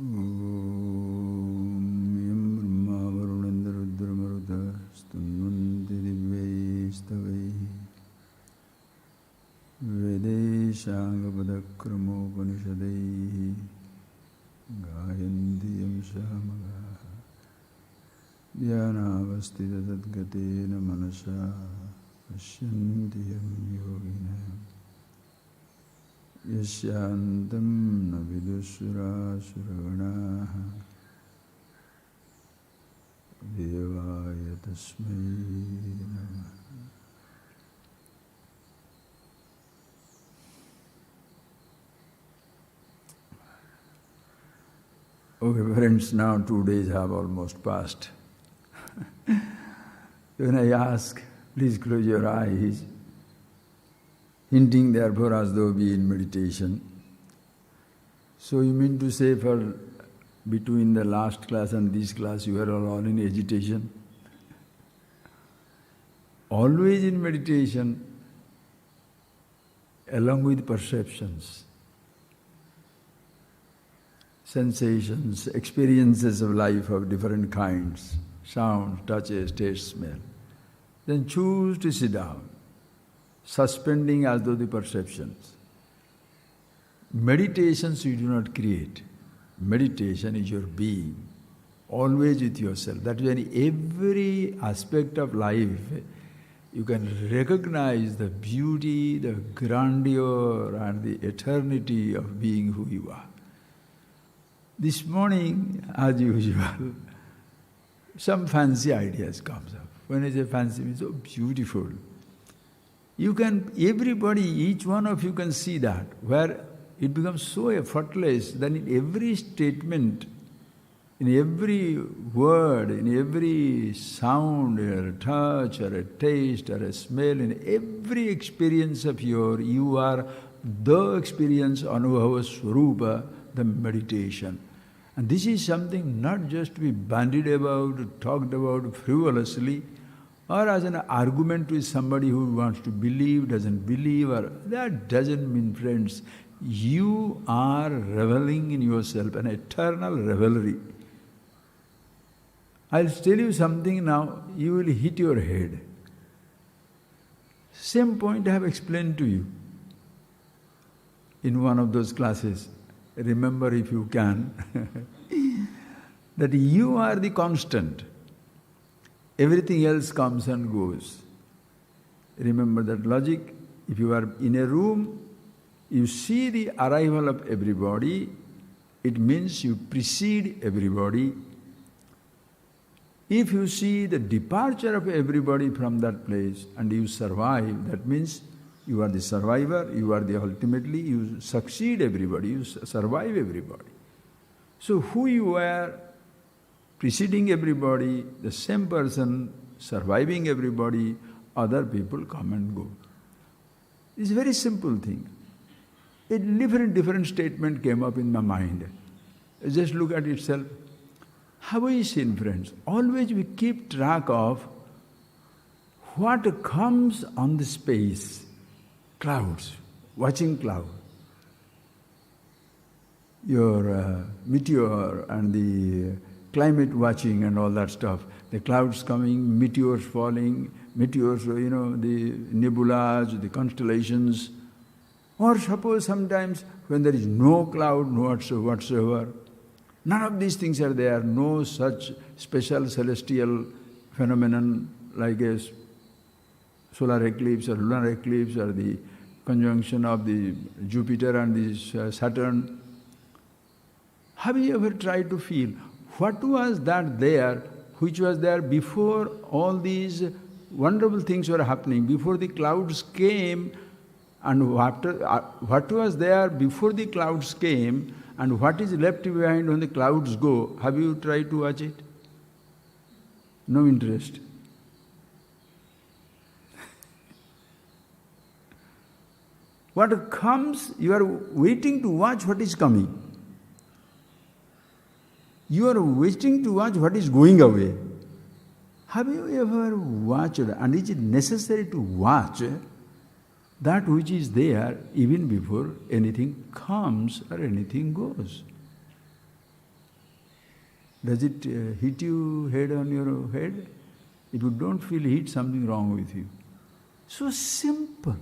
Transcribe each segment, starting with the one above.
Yam Brahma Varunendra Rudra Maruta Stunvanti Divyaistavai Vedeshanga Padakramo Upanishadai Gayanti Yam Shamagaha Dhyanavastita Tadgatena Manasa Pashyanti Yam Yoginam Yasyantam na vidusura suraganaha Devaya tasmai namaha. Okay, friends, now 2 days have almost passed. When I ask, please close your eyes, hinting therefore as though be in meditation. So you mean to say for between the last class and this class you are all in agitation? Always in meditation, along with perceptions, sensations, experiences of life of different kinds, sound, touches, taste, smell. Then choose to sit down, suspending as though the perceptions. Meditations you do not create. Meditation is your being, always with yourself. That is when every aspect of life you can recognize the beauty, the grandeur and the eternity of being who you are. This morning, as usual, some fancy ideas comes up. When I say fancy, it's so beautiful. You can, everybody, each one of you can see that, where it becomes so effortless that in every statement, in every word, in every sound, or a touch, or a taste, or a smell, in every experience of yours, you are the experience, Anubhava Swarupa, the meditation. And this is something not just to be bandied about, talked about frivolously, or as an argument with somebody who wants to believe, doesn't believe, or that doesn't mean, friends, you are reveling in yourself, an eternal revelry. I'll tell you something now, you will hit your head. Same point I have explained to you in one of those classes. Remember if you can, that you are the constant. Everything else comes and goes. Remember that logic. If you are in a room, you see the arrival of everybody, it means you precede everybody. If you see the departure of everybody from that place and you survive, that means you are the survivor, you are the ultimately, you succeed everybody, you survive everybody. So who you are, preceding everybody, the same person, surviving everybody, other people come and go. It's a very simple thing. A different statement came up in my mind. Just look at itself. Have we seen, friends? Always we keep track of what comes on the space. Clouds, watching cloud. Your meteor and the climate watching and all that stuff. The clouds coming, meteors falling, meteors, the nebulas, the constellations. Or suppose sometimes when there is no cloud whatsoever, none of these things are there, no such special celestial phenomenon like a solar eclipse or lunar eclipse or the conjunction of the Jupiter and the Saturn. Have you ever tried to feel what was that there which was there before all these wonderful things were happening, before the clouds came, and what was there before the clouds came and what is left behind when the clouds go? Have you tried to watch it? No interest. What comes, you are waiting to watch what is coming. You are waiting to watch what is going away. Have you ever watched, and is it necessary to watch that which is there even before anything comes or anything goes? Does it hit you head on your head? If you don't feel heat, something wrong with you. So simple.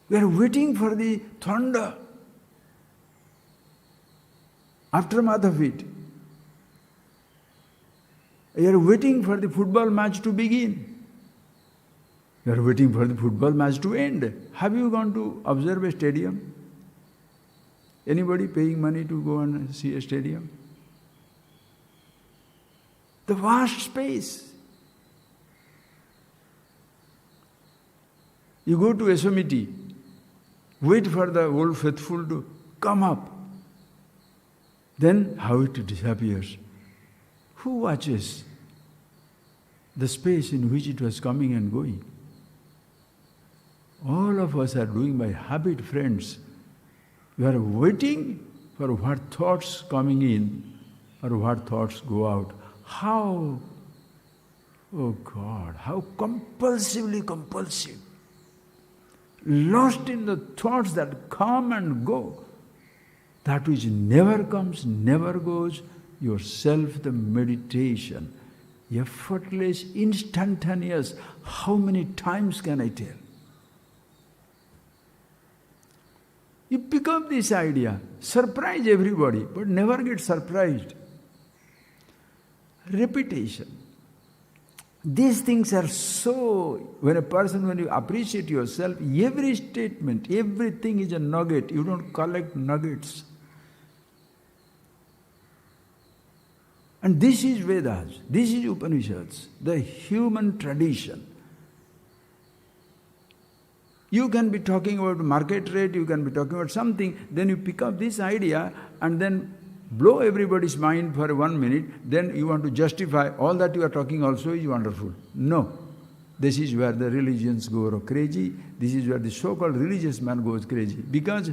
We are waiting for the thunder. Aftermath of it. You are waiting for the football match to begin. You are waiting for the football match to end. Have you gone to observe a stadium? Anybody paying money to go and see a stadium? The vast space. You go to Yosemite, wait for the old faithful to come up. Then how it disappears. Who watches the space in which it was coming and going? All of us are doing by habit, friends. We are waiting for what thoughts coming in or what thoughts go out. How, oh God, how compulsively compulsive. Lost in the thoughts that come and go. That which never comes, never goes, yourself the meditation. Effortless, instantaneous. How many times can I tell? You pick up this idea, surprise everybody, but never get surprised. Repetition. These things are so, when you appreciate yourself, every statement, everything is a nugget. You don't collect nuggets. And this is Vedas, this is Upanishads, the human tradition. You can be talking about market rate, you can be talking about something, then you pick up this idea and then blow everybody's mind for 1 minute, then you want to justify all that you are talking also is wonderful. No. This is where the religions go crazy, this is where the so-called religious man goes crazy. Because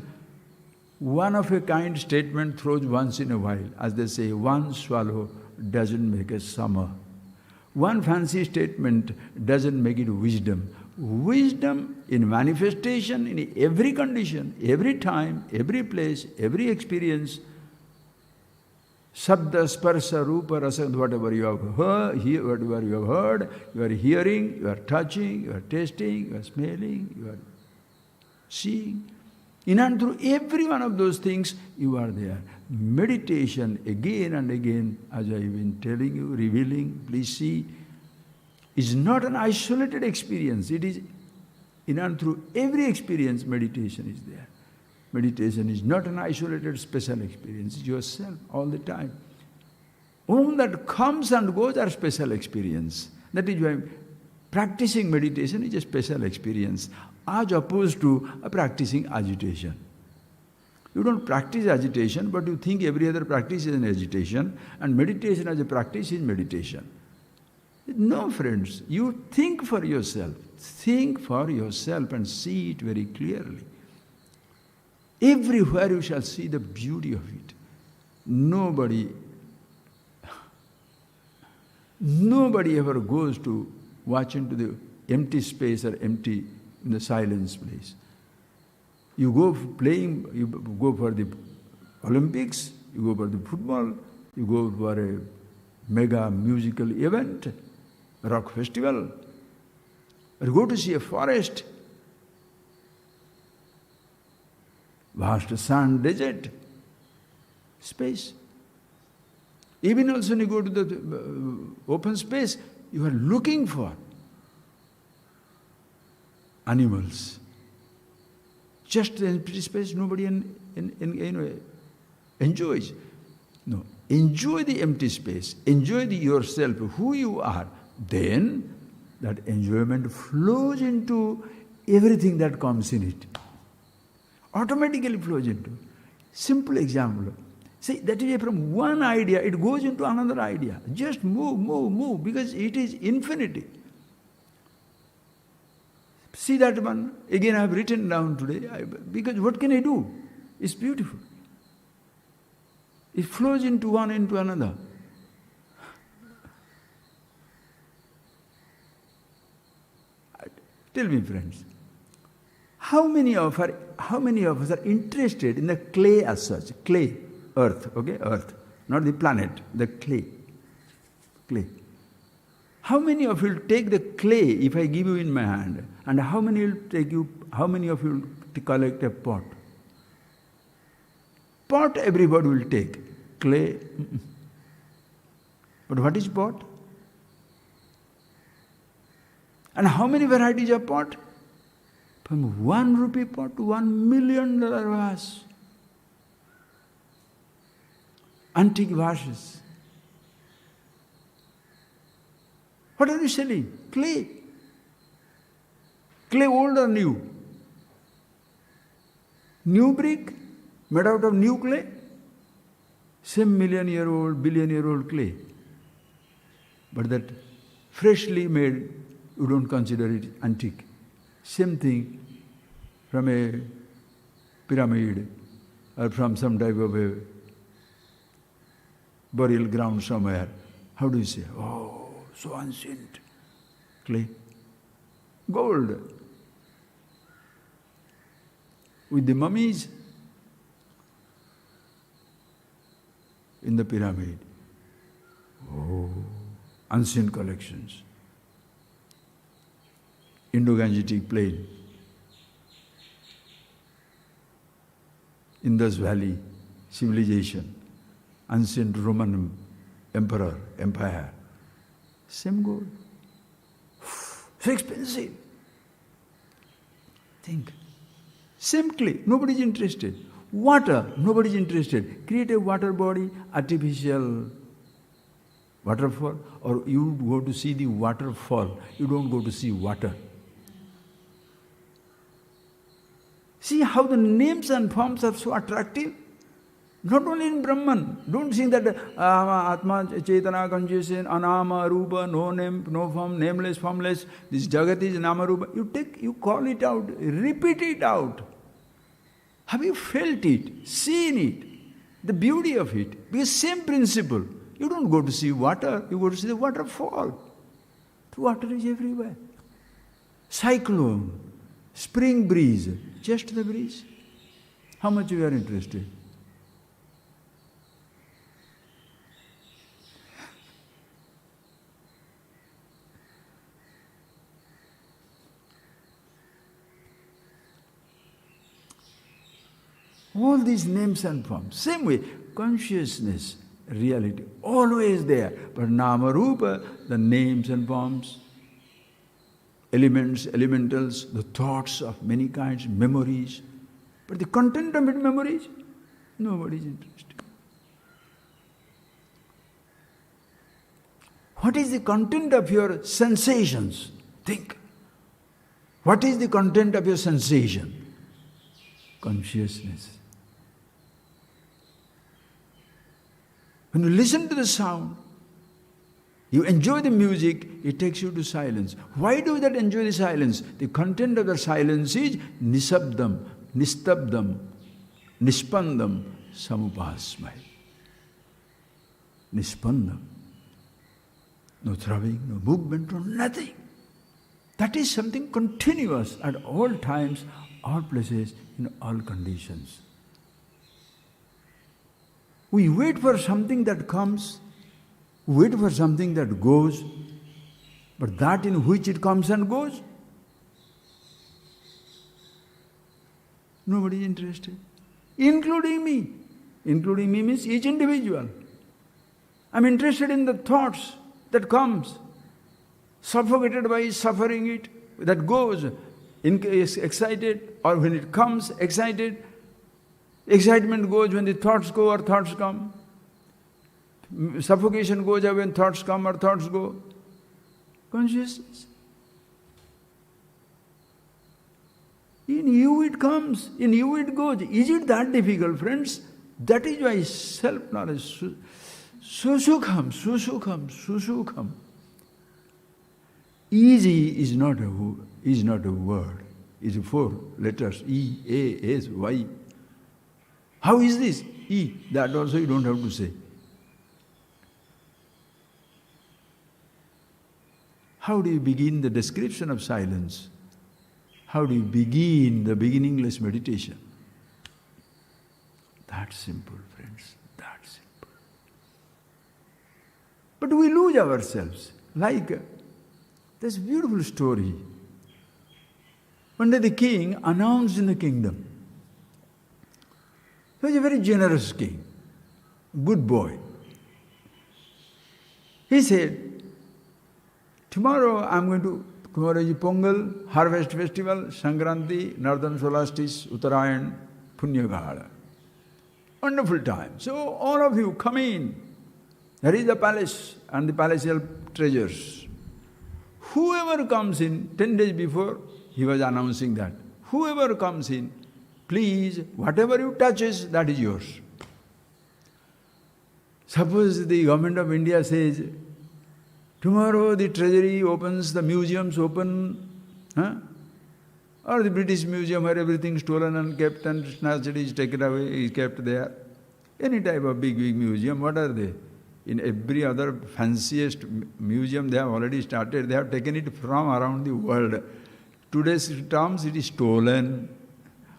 one of a kind statement throws once in a while, as they say, one swallow doesn't make a summer. One fancy statement doesn't make it wisdom. Wisdom in manifestation, in every condition, every time, every place, every experience, Sabda, Sparsa, Rupa, Rasa, whatever you have heard, whatever you have heard, you are hearing, you are touching, you are tasting, you are smelling, you are seeing. In and through every one of those things, you are there. Meditation again and again, as I have been telling you, revealing, please see, is not an isolated experience. It is in and through every experience, meditation is there. Meditation is not an isolated special experience, it's yourself all the time. All that comes and goes are special experience. That is why practicing meditation is a special experience, as opposed to practicing agitation. You don't practice agitation, but you think every other practice is an agitation, and meditation as a practice is meditation. No, friends, you think for yourself. Think for yourself and see it very clearly. Everywhere you shall see the beauty of it. Nobody ever goes to watch into the empty space or empty in the silence place. You go playing, you go for the Olympics, you go for the football, you go for a mega musical event, rock festival, or go to see a forest, vast sand, desert, space. Even also when you go to the open space, you are looking for animals. Just the empty space, nobody enjoys. No, enjoy the empty space, enjoy yourself, who you are. Then that enjoyment flows into everything that comes in it. Automatically flows into. Simple example. See, that is from one idea, it goes into another idea. Just move, because it is infinity. See that one? Again I have written down today, because what can I do? It's beautiful. It flows into one into another. Tell me, friends, How many of us are interested in the clay as such? Clay, earth, okay, earth, not the planet, the clay. Clay. How many of you will take the clay if I give you in my hand? And how many of you will collect a pot? Pot everybody will take. Clay. But what is pot? And how many varieties of pot? From 1 rupee pot to $1 million vase. Antique vases. What are you selling? Clay. Clay old or new? New brick made out of new clay? Same million-year-old, billion-year-old clay. But that freshly made, you don't consider it antique. Same thing from a pyramid or from some type of a burial ground somewhere. How do you say? Oh, so ancient. Clay. Gold. With the mummies in the pyramid. Oh, ancient collections. Indo-Gangetic plain. Indus Valley civilization. Ancient Roman empire. Same gold. So expensive. Think. Same clay, nobody is interested. Water, nobody is interested. Create a water body, artificial waterfall, or you go to see the waterfall, you don't go to see water. See how the names and forms are so attractive? Not only in Brahman. Don't think that Atma, Chaitana, consciousness, Anama, Rupa, no name, no form, nameless, formless, this Jagat is Nama Rupa. You call it out, repeat it out. Have you felt it, seen it, the beauty of it? Because same principle. You don't go to see water, you go to see the waterfall. The water is everywhere. Cyclone, spring breeze, just the breeze. How much you are interested? All these names and forms. Same way, consciousness, reality, always there. But Nama Rupa, the names and forms, elements, elementals, the thoughts of many kinds, memories. But the content of it, memories, nobody is interested. What is the content of your sensations? Think. What is the content of your sensation? Consciousness. When you listen to the sound, you enjoy the music, it takes you to silence. Why do that enjoy the silence? The content of the silence is nisabdam, nistabdam, nispandam, samupasmai. Nispandam. No throbbing, no movement, no nothing. That is something continuous at all times, all places, in all conditions. We wait for something that comes, wait for something that goes, but that in which it comes and goes, nobody is interested, including me. Including me means each individual. I'm interested in the thoughts that comes, suffocated by suffering it, that goes, excited, or when it comes, excited. Excitement goes when the thoughts go or thoughts come. Suffocation goes away when thoughts come or thoughts go. Consciousness. In you it comes, in you it goes. Is it that difficult, friends? That is why self-knowledge, susukham, susukham, susukham. Easy is not a word. It's 4 letters, E, A, S, Y. How is this? E. That also you don't have to say. How do you begin the description of silence? How do you begin the beginningless meditation? That's simple, friends. That's simple. But we lose ourselves. Like this beautiful story. One day the king announced in the kingdom. He was a very generous king, good boy. He said, tomorrow is Pongal, Harvest Festival, Sankranti, Northern Solstice, Uttarayan, Punyagala. Wonderful time. So all of you come in. There is the palace and the palatial treasures. Whoever comes in, 10 days before, he was announcing that. Whoever comes in, please, whatever you touches, that is yours. Suppose the government of India says, tomorrow the treasury opens, the museums open, or the British Museum where everything stolen and kept and snatched is taken away, is kept there. Any type of big museum, what are they? In every other fanciest museum they have already started, they have taken it from around the world. Today's terms it is stolen,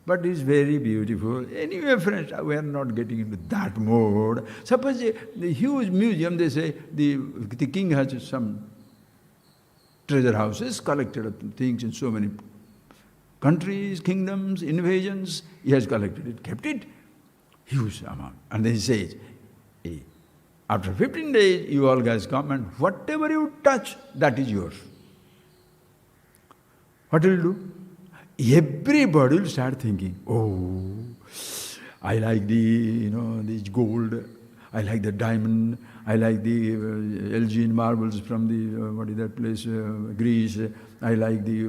but it is very beautiful. Anyway, friends, we are not getting into that mode. Suppose the huge museum, they say, the king has some treasure houses, collected things in so many countries, kingdoms, invasions, he has collected it, kept it, huge amount. And then he says, hey, after 15 days, you all guys come and whatever you touch, that is yours. What will you do? Everybody will start thinking, oh, I like this gold, I like the diamond, I like the Elgin marbles from the, what is that place, Greece, I like the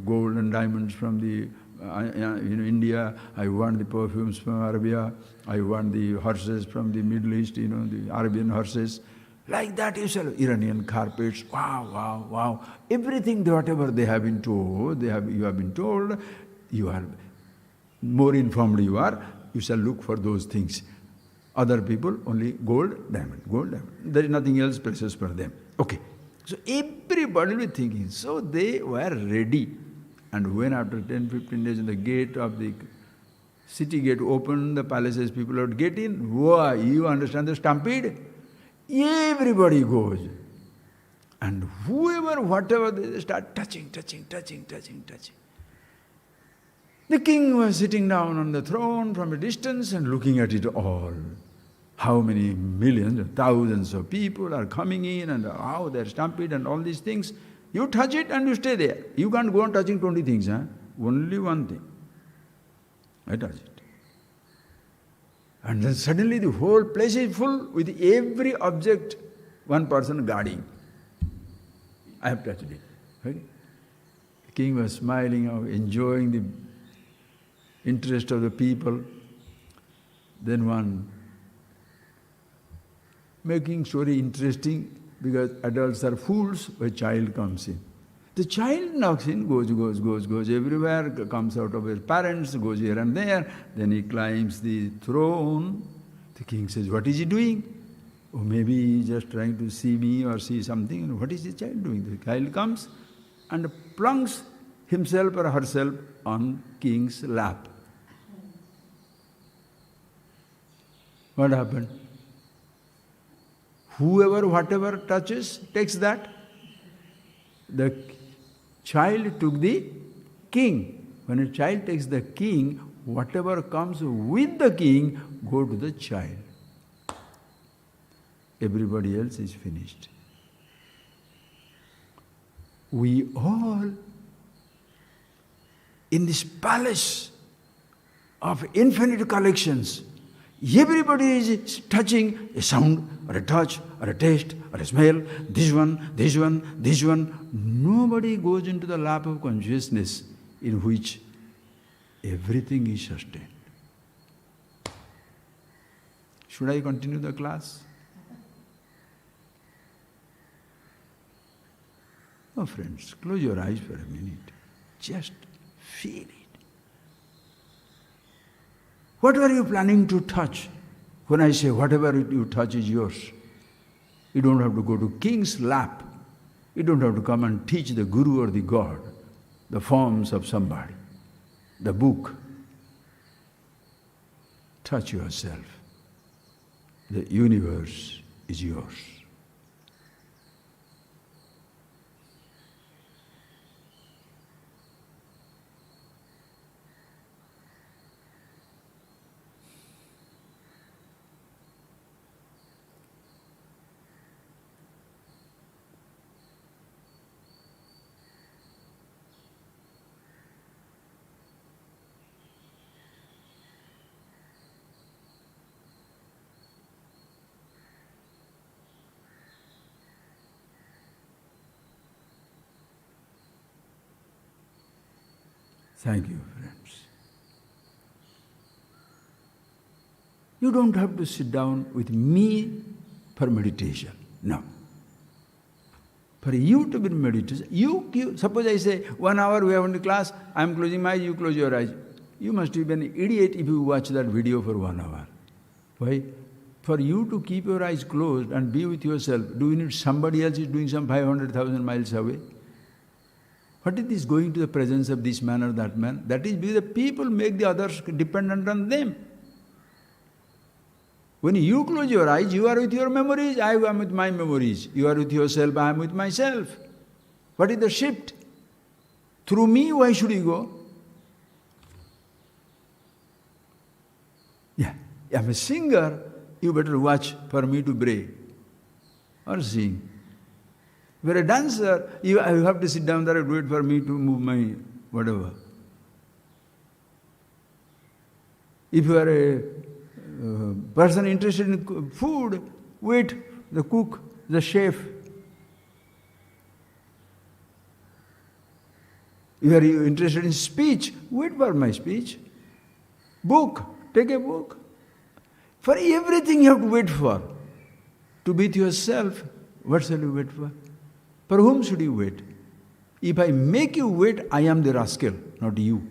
gold and diamonds from the India, I want the perfumes from Arabia, I want the horses from the Middle East, the Arabian horses. Like that you sell Iranian carpets, wow. Everything, whatever they have been told, you have been told, you are more informed you shall look for those things. Other people only gold, diamond, gold, diamond. There is nothing else precious for them. Okay. So everybody will be thinking. So they were ready. And when after 10, 15 days the gate of the city gate opened, the palaces people would get in, wow, you understand the stampede? Everybody goes. And whoever, whatever, they start touching. The king was sitting down on the throne from a distance and looking at it all. How many millions, thousands of people are coming in and how they're stampede and all these things. You touch it and you stay there. You can't go on touching 20 things. Only one thing. I touch it. And then suddenly the whole place is full with every object, one person guarding. I have touched it. Okay? The king was smiling, enjoying the interest of the people. Then one, making story interesting, because adults are fools, a child comes in. The child knocks in, goes everywhere, comes out of his parents, goes here and there, then he climbs the throne. The king says, what is he doing? Oh, maybe he's just trying to see me or see something. What is the child doing? The child comes and plunks himself or herself on king's lap. What happened? Whoever, whatever touches, takes that. The child took the king. When a child takes the king, whatever comes with the king, go to the child. Everybody else is finished. We all, in this palace of infinite collections, everybody is touching a sound, or a touch, or a taste, or a smell, this one. Nobody goes into the lap of consciousness in which everything is sustained. Should I continue the class? Oh, friends, close your eyes for a minute. Just feel it. What were you planning to touch? When I say whatever you touch is yours, you don't have to go to king's lap. You don't have to come and teach the guru or the God. the forms of somebody, the book. Touch yourself. The universe is yours. Thank you, friends. You don't have to sit down with me for meditation. No. For you to be in meditation, suppose I say, 1 hour we have in the class, I am closing my eyes, you close your eyes. You must be an idiot if you watch that video for 1 hour. Why? For you to keep your eyes closed and be with yourself, do you need somebody else is doing some 500,000 miles away? What is this going to the presence of this man or that man? That is because the people make the others dependent on them. When you close your eyes, you are with your memories, I am with my memories. You are with yourself, I am with myself. What is the shift? Through me, why should you go? Yeah, I am a singer, you better watch for me to pray or sing. If you are a dancer, you have to sit down there and wait for me to move my whatever. If you are a person interested in food, wait, the cook, the chef. If you are interested in speech, wait for my speech. Book, take a book. For everything you have to wait for. To be with yourself, what shall you wait for? For whom should you wait? If I make you wait, I am the rascal, not you.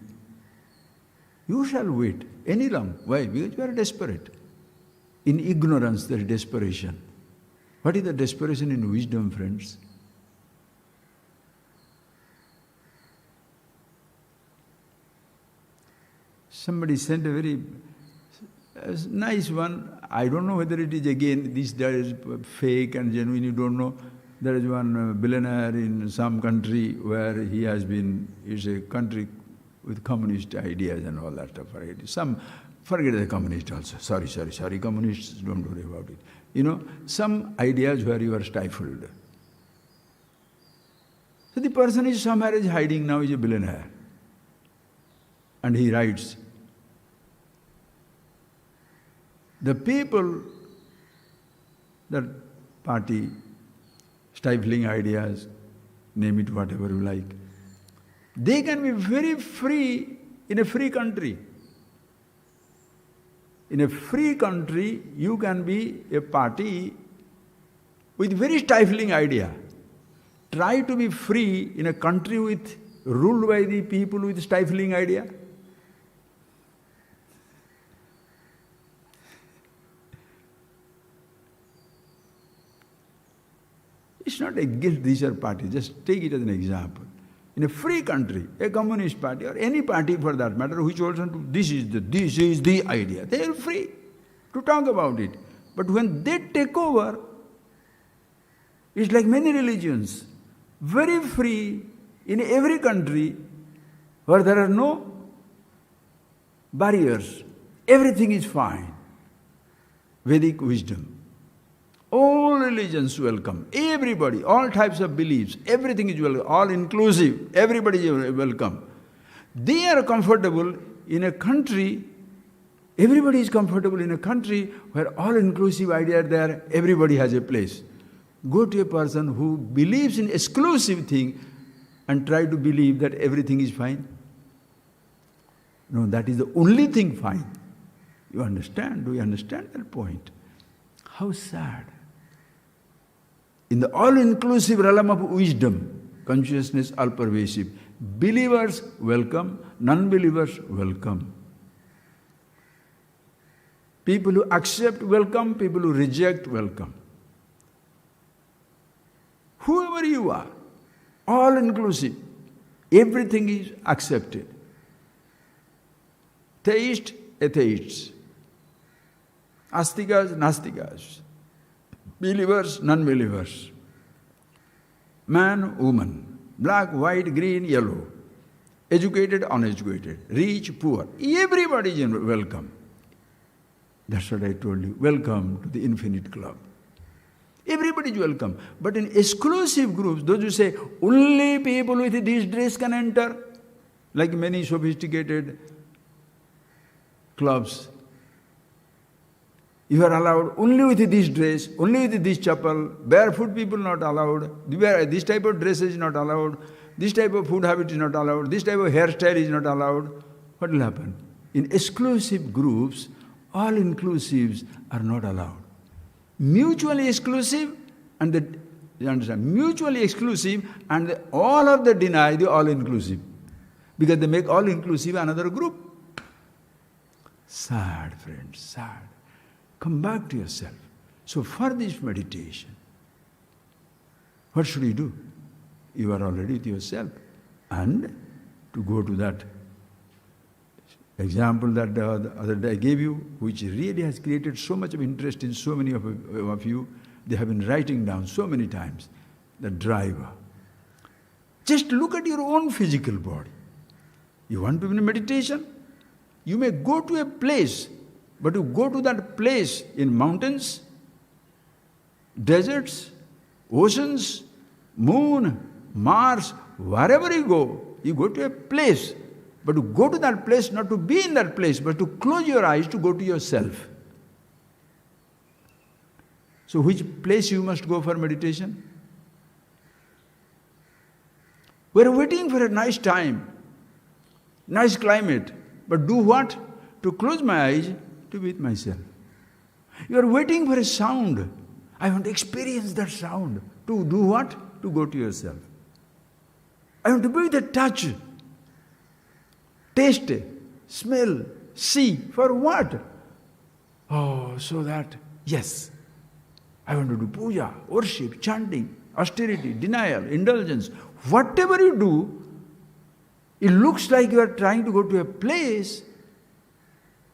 You shall wait any long. Why? Because you are desperate. In ignorance, there is desperation. What is the desperation in wisdom, friends? Somebody sent a very nice one. I don't know whether it is again, this there is fake and genuine, you don't know. There is one billionaire in some country where he has been, it's a country with communist ideas and all that stuff. Forget the communist also. Sorry, communists, don't worry about it. You know, some ideas where you are stifled. So the person is somewhere is hiding now, is a billionaire. And he writes, the people, that party, stifling ideas, name it whatever you like, they can be very free in a free country. In a free country, you can be a party with very stifling idea. Try to be free in a country ruled by the people with stifling idea. It's not a guilt, these are parties, just take it as an example. In a free country, a communist party or any party for that matter, which holds on to this is the idea, they are free to talk about it. But when they take over, it's like many religions, very free in every country where there are no barriers, everything is fine. Vedic wisdom. All religions welcome, everybody, all types of beliefs, everything is welcome, all inclusive, everybody is welcome. They are comfortable in a country, everybody is comfortable in a country where all inclusive ideas are there, everybody has a place. Go to a person who believes in exclusive thing and try to believe that everything is fine. No, that is the only thing fine. You understand? Do you understand that point? How sad. In the all-inclusive realm of wisdom, consciousness all-pervasive, believers welcome, non-believers welcome. People who accept welcome, people who reject welcome. Whoever you are, all-inclusive. Everything is accepted. Theists, atheists. Astikas, nastikas. Believers, non-believers. Man, woman. Black, white, green, yellow. Educated, uneducated. Rich, poor. Everybody is welcome. That's what I told you. Welcome to the Infinite Club. Everybody is welcome. But in exclusive groups, those who say, only people with this dress can enter, like many sophisticated clubs. You are allowed only with this dress, only with this chapel, barefoot people not allowed, this type of dress is not allowed, this type of food habit is not allowed, this type of hairstyle is not allowed. What will happen? In exclusive groups, all inclusives are not allowed. Mutually exclusive and you understand, mutually exclusive and all of them deny the all-inclusive. Because they make all-inclusive another group. Sad, friends, sad. Come back to yourself. So for this meditation, what should you do? You are already with yourself. And to go to that example that the other day I gave you, which really has created so much of interest in so many of you, they have been writing down so many times, the driver. Just look at your own physical body. You want to be in meditation? You may go to a place, but you go to that place in mountains, deserts, oceans, moon, Mars, wherever you go to a place. But to go to that place, not to be in that place, but to close your eyes to go to yourself. So which place you must go for meditation? We are waiting for a nice time, nice climate. But do what? To close my eyes, to be with myself. You are waiting for a sound. I want to experience that sound. To do what? To go to yourself. I want to be with the touch. Taste, smell, see. For what? Oh, so that, yes, I want to do puja, worship, chanting, austerity, denial, indulgence. Whatever you do, it looks like you are trying to go to a place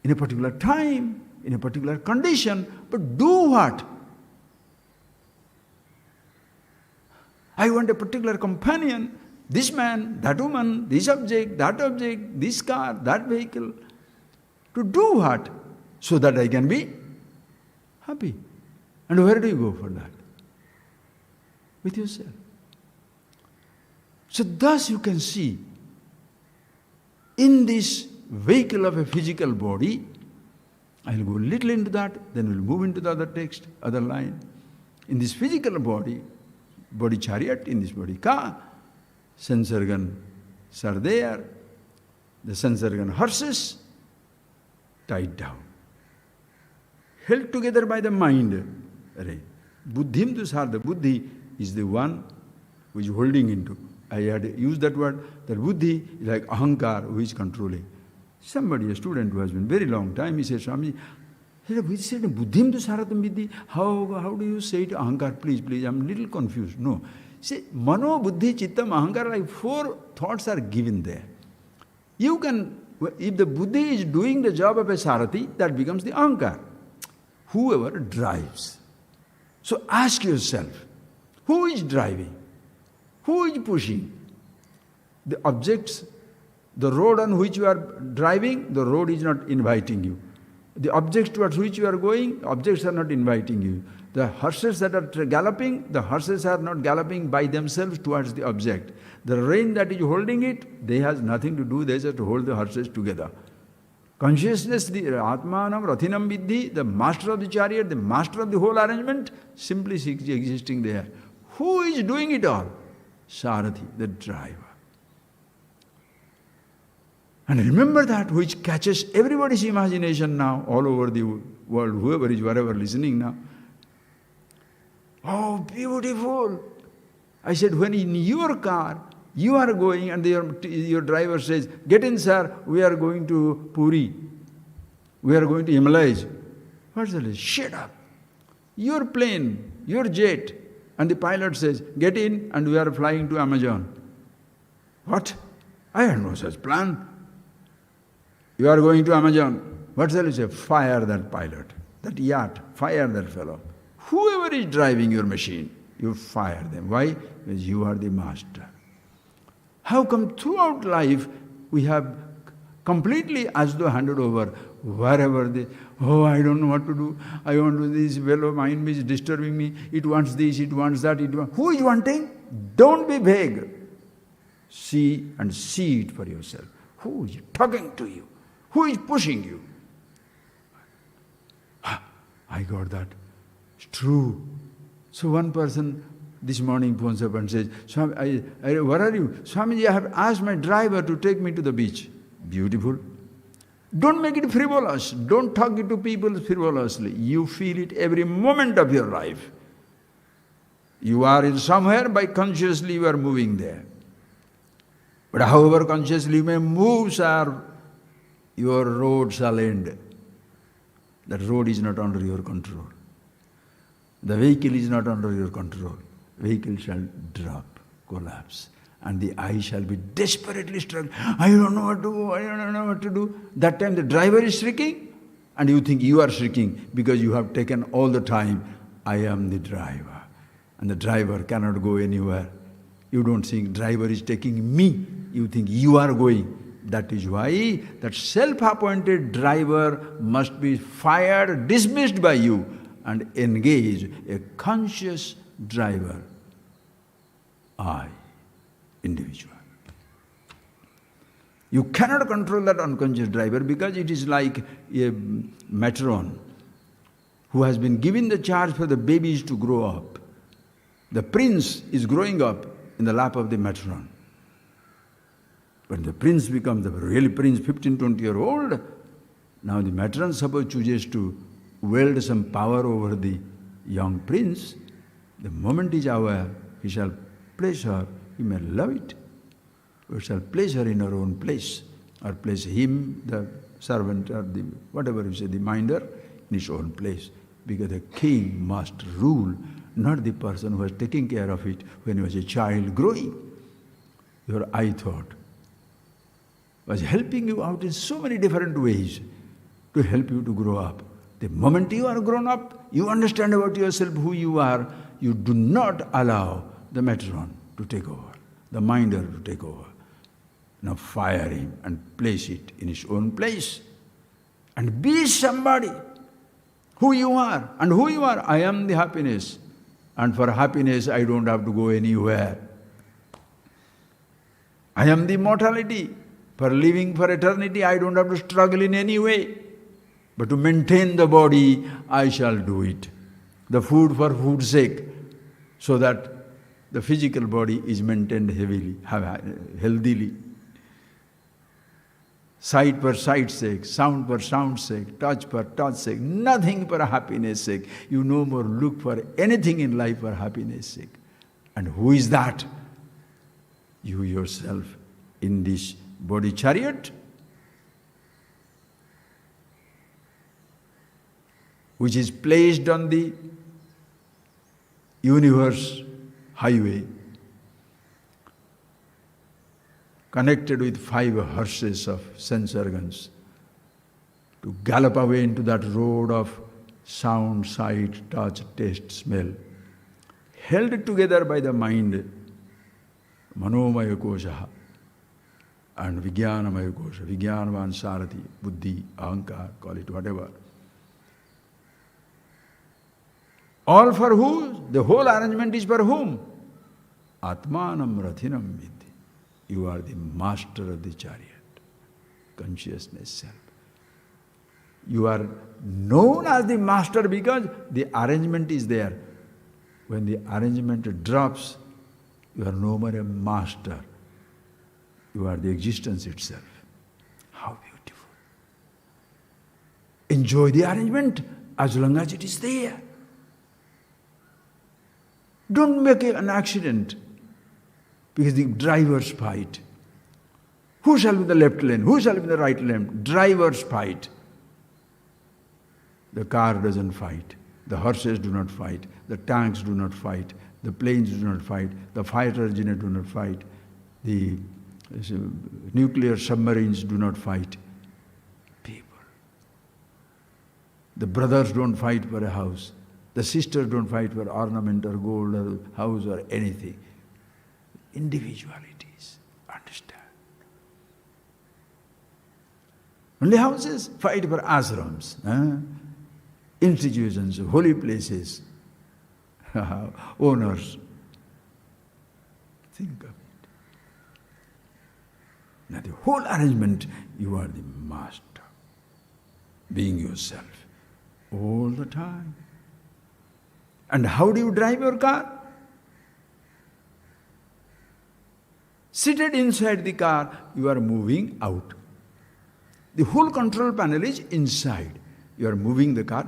in a particular time, in a particular condition, but do what? I want a particular companion, this man, that woman, this object, this car, that vehicle. To do what? So that I can be happy. And where do you go for that? With yourself. So thus you can see, in this vehicle of a physical body, I'll go a little into that, then we'll move into the other text, other line. In this physical body chariot, in this body car, sense organs are there, the sense organ horses, tied down, held together by the mind. Buddhim tu sarda, buddhi is the one who is holding into. I had used that word, that buddhi is like ahankar, who is controlling. Somebody, a student who has been very long time, he said, Swami, he said, buddhim tu saratam vidhi. How do you say it? Ahankar, please, I'm a little confused. No. See, mano, buddhi, chittam, ahankar, like 4 thoughts are given there. You can, if the buddhi is doing the job of a sarathi, that becomes the ahankar. Whoever drives. So ask yourself, who is driving? Who is pushing? The objects, the road on which you are driving, the road is not inviting you. The objects towards which you are going, objects are not inviting you. The horses that are galloping, the horses are not galloping by themselves towards the object. The rein that is holding it, they has nothing to do, they just hold the horses together. Consciousness, the Atmanam, Rathinam Vidhi, the master of the chariot, the master of the whole arrangement, simply existing there. Who is doing it all? Sarathi, the driver. And remember that which catches everybody's imagination now, all over the world, whoever is, wherever listening now. Oh, beautiful! I said, when in your car, you are going and your driver says, get in sir, we are going to Puri. We are going to Himalayas. What's the list? Shut up. Your plane, your jet. And the pilot says, get in and we are flying to Amazon. What? I had no such plan. You are going to Amazon. What shall you say? Fire that pilot, that yacht, fire that fellow. Whoever is driving your machine, you fire them. Why? Because you are the master. How come throughout life we have completely as though handed over wherever they, oh, I don't know what to do, I want to do this, fellow mind is disturbing me, it wants this, it wants that, who is wanting? Don't be vague. See and see it for yourself. Who is talking to you? Who is pushing you? I got that. It's true. So one person this morning phones up and says, Swami, where are you? Swamiji, I have asked my driver to take me to the beach. Beautiful. Don't make it frivolous. Don't talk it to people frivolously. You feel it every moment of your life. You are in somewhere, by consciously you are moving there. But however consciously you may move, sir, your road shall end. That road is not under your control. The vehicle is not under your control. Vehicle shall drop, collapse. And the eye shall be desperately struggling. I don't know what to do, I don't know what to do. That time the driver is shrieking, and you think you are shrieking because you have taken all the time, I am the driver. And the driver cannot go anywhere. You don't think driver is taking me, you think you are going. That is why that self-appointed driver must be fired, dismissed by you, and engage a conscious driver, I, individual. You cannot control that unconscious driver because it is like a matron who has been given the charge for the babies to grow up. The prince is growing up in the lap of the matron. When the prince becomes the real prince, 15, 20-year-old, now the matron suppose chooses to wield some power over the young prince. The moment he is aware, he shall place her, he may love it, or shall place her in her own place, or place him, the servant, or the whatever you say, the minder, in his own place. Because the king must rule, not the person who was taking care of it when he was a child growing. Your I thought was helping you out in so many different ways to help you to grow up. The moment you are grown up, you understand about yourself who you are, you do not allow the matron to take over, the minder to take over. Now fire him and place it in his own place. And be somebody who you are. And who you are, I am the happiness. And for happiness, I don't have to go anywhere. I am the immortality. For living for eternity, I don't have to struggle in any way. But to maintain the body, I shall do it. The food for food's sake, so that the physical body is maintained healthily. Sight for sight's sake, sound for sound's sake, touch for touch's sake, nothing for happiness' sake. You no more look for anything in life for happiness' sake. And who is that? You yourself in this body chariot, which is placed on the universe highway, connected with 5 horses of sense organs, to gallop away into that road of sound, sight, touch, taste, smell, held together by the mind, manomaya kosha and vijnanamaya kosha, vijnanavan sarati, buddhi, ahankar, call it whatever. All for who? The whole arrangement is for whom? Atmanam rathinam vidhi. You are the master of the chariot, consciousness self. You are known as the master because the arrangement is there. When the arrangement drops, you are no more a master. You are the existence itself. How beautiful. Enjoy the arrangement as long as it is there. Don't make an accident because the drivers fight. Who shall be the left lane? Who shall be the right lane? Drivers fight. The car doesn't fight. The horses do not fight. The tanks do not fight. The planes do not fight. The fighter engine do not fight. The Nuclear submarines do not fight people. The brothers don't fight for a house. The sisters don't fight for ornament or gold or house or anything. Individualities, understand. Only houses fight for ashrams, institutions, holy places, owners. Think of it. Now the whole arrangement, you are the master, being yourself all the time. And how do you drive your car? Seated inside the car, you are moving out. The whole control panel is inside. You are moving the car.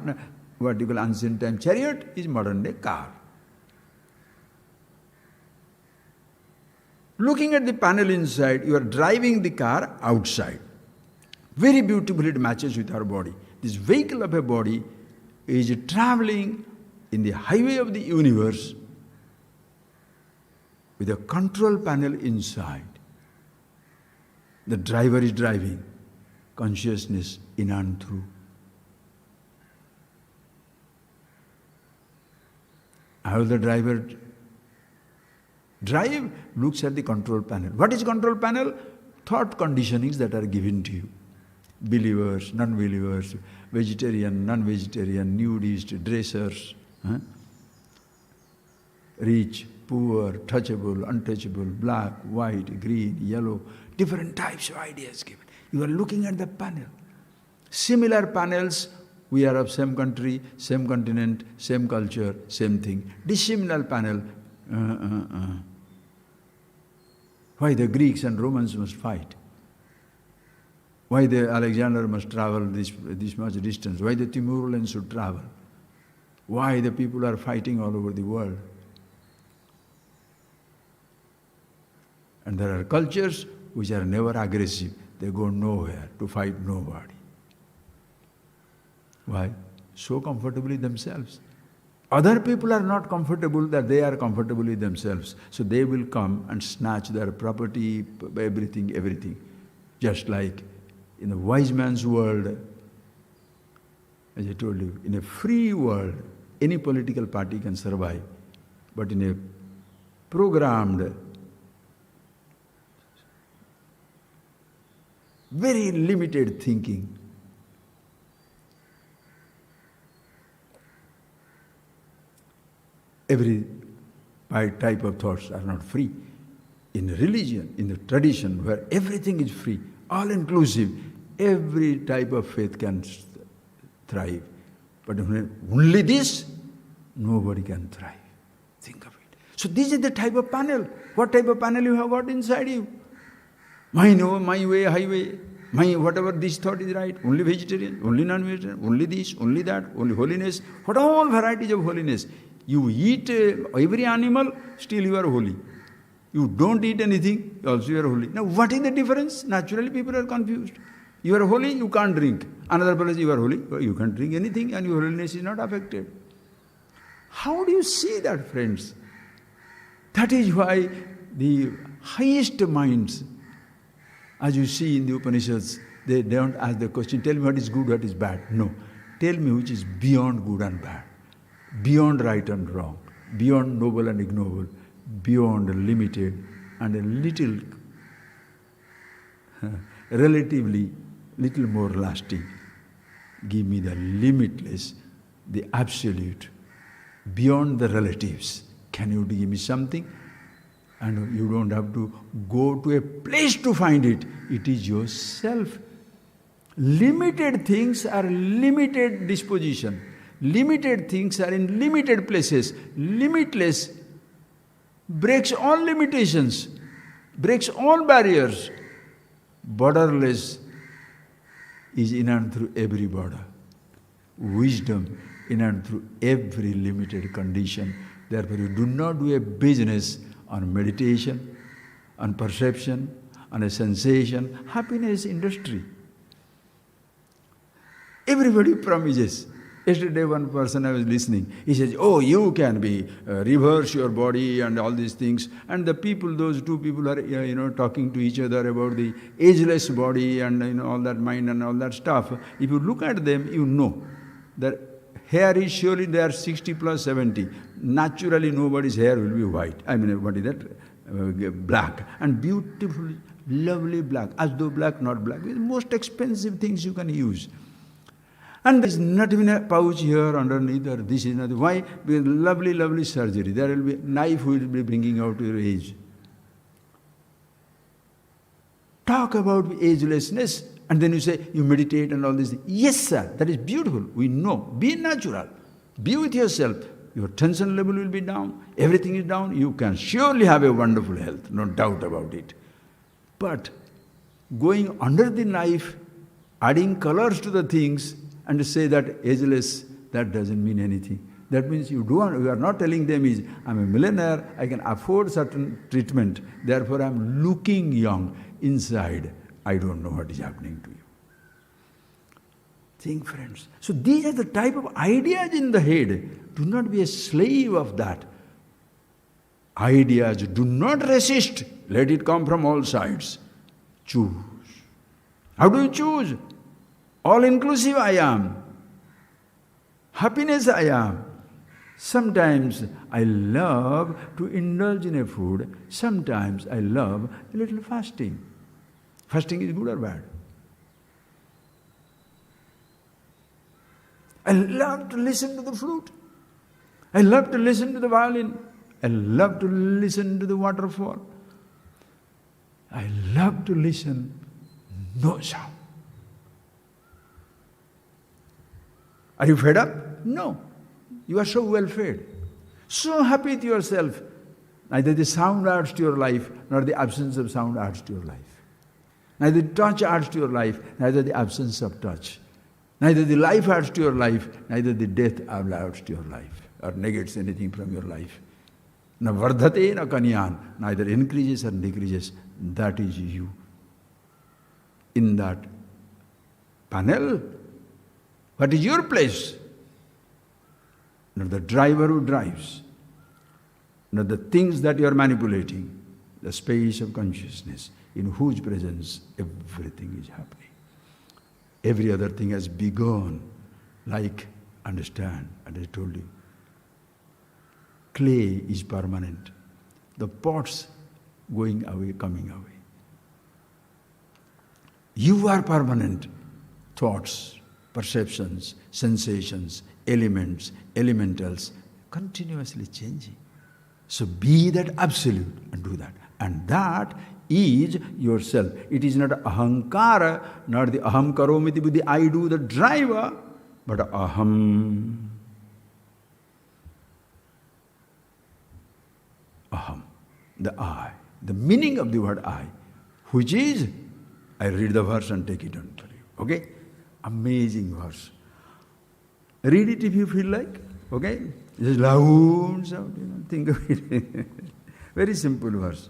What you call ancient time chariot is modern day car. Looking at the panel inside, you are driving the car outside. Very beautifully it matches with our body. This vehicle of a body is traveling in the highway of the universe with a control panel inside. The driver is driving, consciousness in and through. How the driver drive looks at the control panel. What is control panel? Thought conditionings that are given to you. Believers, non-believers, vegetarian, non-vegetarian, nudist, dressers, rich, poor, touchable, untouchable, black, white, green, yellow, different types of ideas given. You are looking at the panel. Similar panels, we are of same country, same continent, same culture, same thing. Dissimilar panel, Why the Greeks and Romans must fight? Why the Alexander must travel this much distance? Why the Timurians should travel? Why the people are fighting all over the world? And there are cultures which are never aggressive. They go nowhere to fight nobody. Why? So comfortably themselves. Other people are not comfortable that they are comfortable with themselves. So they will come and snatch their property, everything. Just like in a wise man's world, as I told you, in a free world, any political party can survive. But in a programmed, very limited thinking, every type of thoughts are not free. In religion, in the tradition where everything is free, all-inclusive, every type of faith can thrive. But when only this, nobody can thrive. Think of it. So this is the type of panel. What type of panel you have got inside you? My way, highway, whatever this thought is right, only vegetarian, only non-vegetarian, only this, only that, only holiness, what all varieties of holiness. You eat every animal, still you are holy. You don't eat anything, also you are holy. Now what is the difference? Naturally people are confused. You are holy, you can't drink. Another place you are holy, you can't drink anything and your holiness is not affected. How do you see that, friends? That is why the highest minds, as you see in the Upanishads, they don't ask the question, tell me what is good, what is bad. No. Tell me which is beyond good and bad, beyond right and wrong, beyond noble and ignoble, beyond limited and a little, relatively little more lasting. Give me the limitless, the absolute, beyond the relatives. Can you give me something? And you don't have to go to a place to find it. It is yourself. Limited things are limited disposition. Limited things are in limited places. Limitless breaks all limitations, breaks all barriers. Borderless is in and through every border. Wisdom in and through every limited condition. Therefore, you do not do a business on meditation, on perception, on a sensation, happiness industry. Everybody promises. Yesterday one person I was listening, he says, oh, you can be, reverse your body and all these things. And the people, those two people are, talking to each other about the ageless body and, all that mind and all that stuff. If you look at them, you know that hair is surely they are 60 plus 70. Naturally nobody's hair will be white. I mean, what is that? Black. And beautiful, lovely black. As though black, not black. It's the most expensive things you can use. And there is not even a pouch here underneath, or this is not. Why? Because lovely, lovely surgery. There will be a knife will be bringing out your age. Talk about agelessness, and then you say, you meditate and all this. Yes, sir, that is beautiful. We know. Be natural. Be with yourself. Your tension level will be down. Everything is down. You can surely have a wonderful health. No doubt about it. But going under the knife, adding colors to the things, and to say that ageless, that doesn't mean anything. That means you are not telling them is, I'm a millionaire, I can afford certain treatment, therefore I'm looking young. Inside, I don't know what is happening to you. Think, friends. So these are the type of ideas in the head. Do not be a slave of that. Ideas, do not resist. Let it come from all sides. Choose. How do you choose? All-inclusive I am. Happiness I am. Sometimes I love to indulge in a food. Sometimes I love a little fasting. Fasting is good or bad? I love to listen to the flute. I love to listen to the violin. I love to listen to the waterfall. I love to listen, no sound. Are you fed up? No. You are so well fed. So happy with yourself. Neither the sound adds to your life, nor the absence of sound adds to your life. Neither the touch adds to your life, neither the absence of touch. Neither the life adds to your life, neither the death adds to your life, or negates anything from your life. Na vardhate na kanyan, neither increases or decreases. That is you. In that panel, what is your place? Not the driver who drives, not the things that you are manipulating, the space of consciousness in whose presence everything is happening. Every other thing has begun, like, understand, as I told you, clay is permanent. The pots going away, coming away. You are permanent. Thoughts, perceptions, sensations, elements, elementals, continuously changing. So be that absolute and do that. And that is yourself. It is not ahankara, not the aham karomiti buddhi, I do the driver, but aham. Aham, the I. The meaning of the word I, which is, I read the verse and take it on for you. Okay? Amazing verse. Read it if you feel like. Okay? Just loud sound, think of it. Very simple verse.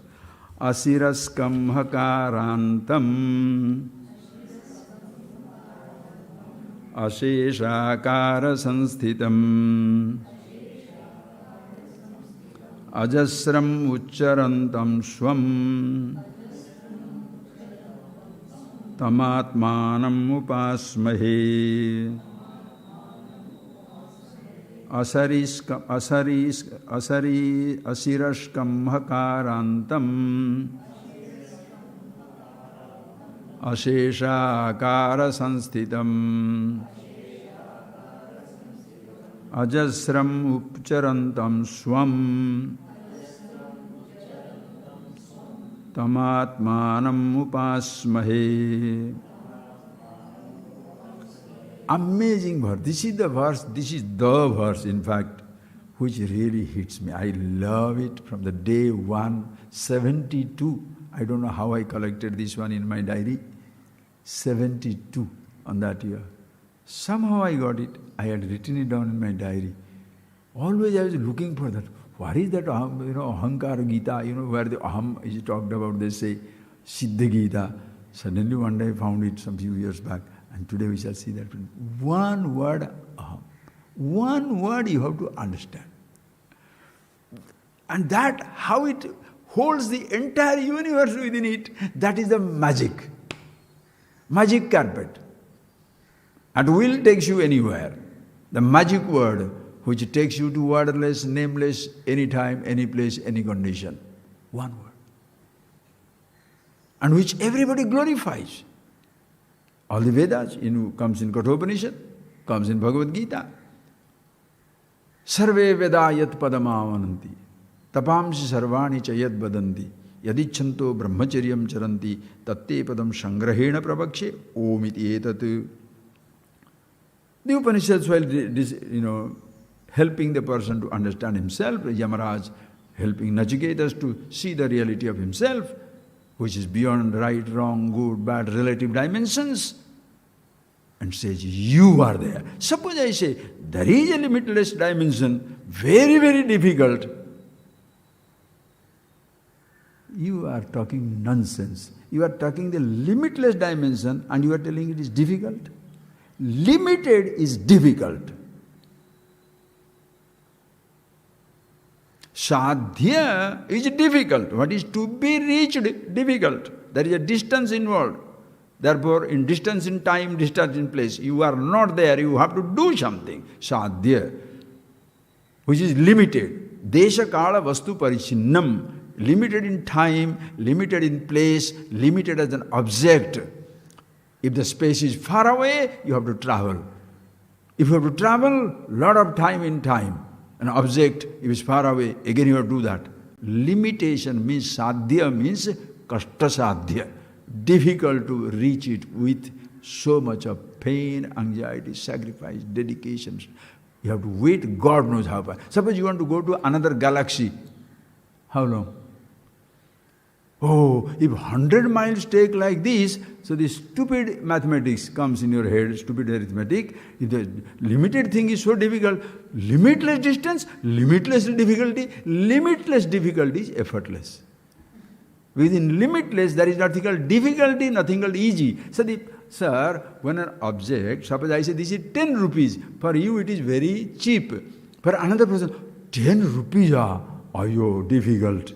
Asiraskam hakarantam asheshakara sansthitam ajasram uccharantam swam tamatmanam upasmahe asirashkam hakarantam asheshakara sansthitam ajasram upcharantam swam tamatmanam upasmahe. Amazing verse. This is the verse, in fact, which really hits me. I love it from the day 172. I don't know how I collected this one in my diary. 72 on that year. Somehow I got it. I had written it down in my diary. Always I was looking for that. What is that Ahankara Gita, where the Aham is talked about, they say, SIDDHA Gita. Suddenly one day I found it some few years back. And today we shall see that one word, aham. One word you have to understand. And that, how it holds the entire universe within it, that is the magic. Magic carpet. And will takes you anywhere. The magic word which takes you to wordless, nameless, anytime, any place, any condition. One word. And which everybody glorifies. All the Vedas, comes in Kathopanishad, comes in Bhagavad Gita. Sarve Veda yat padamavananti, tapamsi sarvani cha yad vadanti, yadichanto brahmacharyam charanti, tatte padam sangrahena pravakshe, om iti etat. The Upanishads, while helping the person to understand himself, Yamaraj helping Nachiketas to see the reality of himself, which is beyond right, wrong, good, bad, relative dimensions, and says, you are there. Suppose I say, there is a limitless dimension, very, very difficult. You are talking nonsense. You are talking the limitless dimension and you are telling it is difficult. Limited is difficult. Sadhya is difficult. What is to be reached, difficult. There is a distance involved. Therefore, in distance in time, distance in place, you are not there, you have to do something. Sadhya, which is limited. Desha kala vastu parichinnam. Limited in time, limited in place, limited as an object. If the space is far away, you have to travel. If you have to travel, lot of time in time. An object, if it's far away, again you have to do that. Limitation means sadhya means kashta sadhya. Difficult to reach it with so much of pain, anxiety, sacrifice, dedication. You have to wait, God knows how far. Suppose you want to go to another galaxy. How long? Oh, if 100 miles take like this, so the stupid mathematics comes in your head, stupid arithmetic. If the limited thing is so difficult, limitless distance, limitless difficulty is effortless. Within limitless, there is nothing called difficulty, nothing called easy. So, sir, when an object, suppose I say this is 10 rupees, for you it is very cheap. For another person, 10 rupees, ayo, difficult.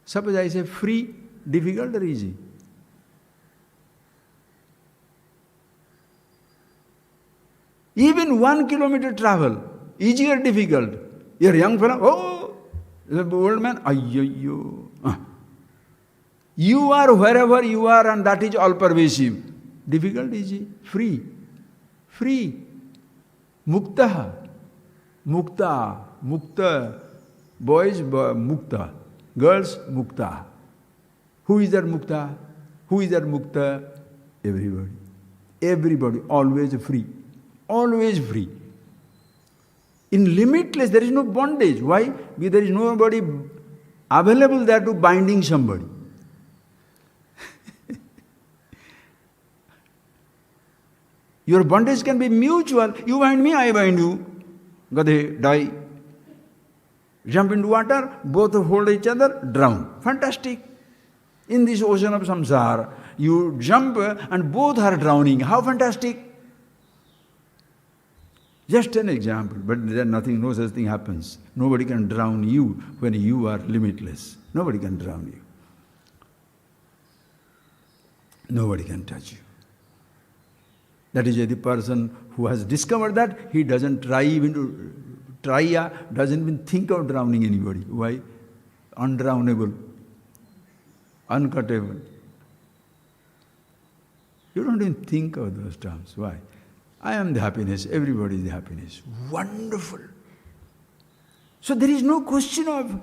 Suppose I say free, difficult or easy? Even 1 kilometer travel, easy or difficult? You're a young fellow, oh, the old man, ayyo. You are wherever you are and that is all pervasive. Difficult, easy, free. Free. Mukta. Mukta. Mukta. Boys, mukta. Girls, mukta. Who is that mukta? Who is that mukta? Everybody. Everybody, always free. Always free. In limitless, there is no bondage. Why? Because there is nobody available there to binding somebody. Your bondage can be mutual. You bind me, I bind you. Gadhe, die. Jump into water, both hold each other, drown. Fantastic. In this ocean of samsara, you jump and both are drowning. How fantastic. Just an example, but there nothing, no such thing happens. Nobody can drown you when you are limitless. Nobody can drown you. Nobody can touch you. That is why the person who has discovered that, he doesn't doesn't even think of drowning anybody. Why? Undrownable. Uncuttable. You don't even think of those terms. Why? I am the happiness, everybody is the happiness. Wonderful. So there is no question of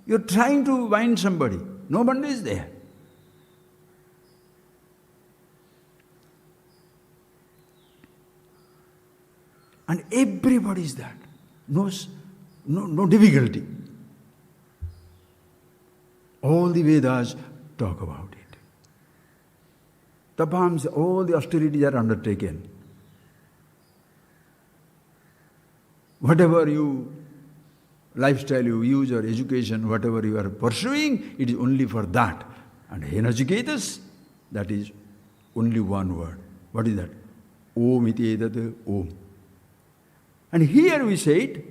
you're trying to bind somebody. Nobody is there. And everybody is that. No difficulty. All the Vedas talk about it. Tapams, all the austerities are undertaken. Whatever lifestyle you use or education, whatever you are pursuing, it is only for that. And Nachiketas, that is only one word. What is that? Om iti etat om. And here we say it,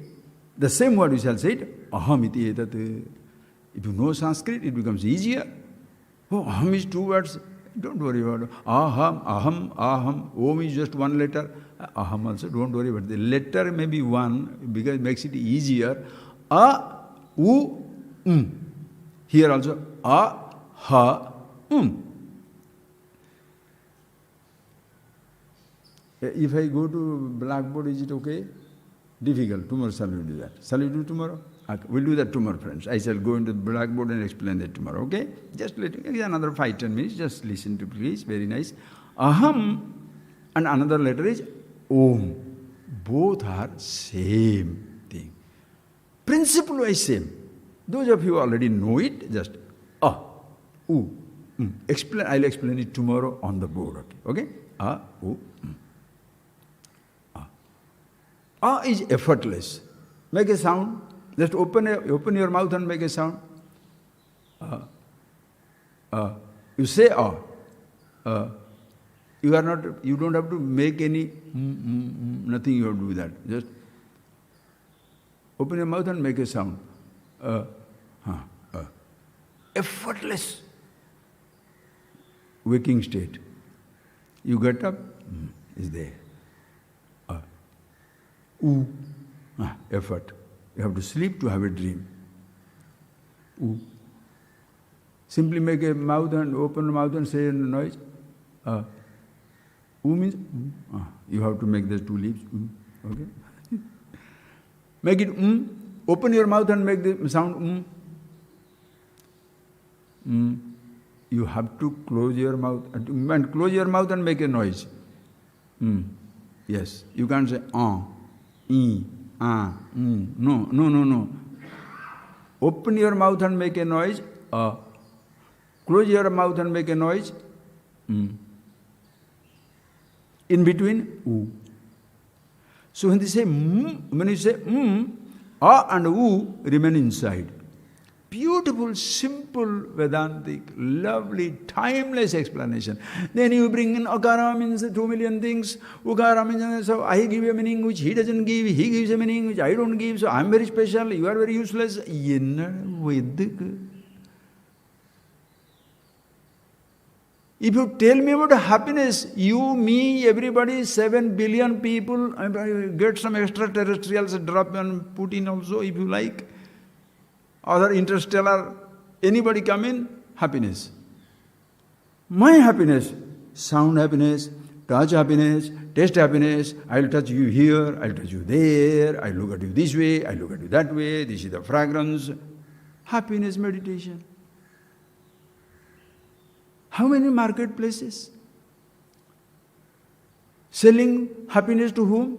the same word we shall say it, aham iti etat. If you know Sanskrit, it becomes easier. Oh, aham is two words. Don't worry about it. Aham, aham, aham. Om is just one letter. Aham also, don't worry about it. The letter may be one because it makes it easier. A, u, Here also, a, ha, If I go to blackboard, is it okay? Difficult. Tomorrow shall we do that? Shall we do tomorrow? Okay. We'll do that tomorrow, friends. I shall go into the blackboard and explain that tomorrow, okay? Just let me, another 5-10 minutes, just listen to please, very nice. Aham and another letter is Om. Both are same thing. Principle-wise same. Those of you who already know it, just u. I'll explain it tomorrow on the board, okay? U. Is effortless. Make a sound. Just open your mouth and make a sound. You say you don't have to make any nothing. You have to do that. Just open your mouth and make a sound. Effortless waking state. You get up, is there. Effort. You have to sleep to have a dream. Simply make a mouth and open the mouth and say a noise. Means you have to make the two leaves. Okay. Make it Open your mouth and make the sound You have to close your mouth and close your mouth and make a noise. Yes. You can't say No. Open your mouth and make a noise. Close your mouth and make a noise. In between, So when you say and remain inside. Beautiful, simple Vedantic, lovely, timeless explanation. Then you bring in Akara means 2 million things, Ukara means so I give a meaning which he doesn't give, he gives a meaning which I don't give, so I'm very special, you are very useless. If you tell me about happiness, you, me, everybody, 7 billion people, get some extraterrestrials, drop and put in also if you like. Other interstellar, anybody come in, happiness. My happiness, sound happiness, touch happiness, taste happiness, I'll touch you here, I'll touch you there, I look at you this way, I look at you that way, this is the fragrance. Happiness meditation. How many marketplaces? Selling happiness to whom?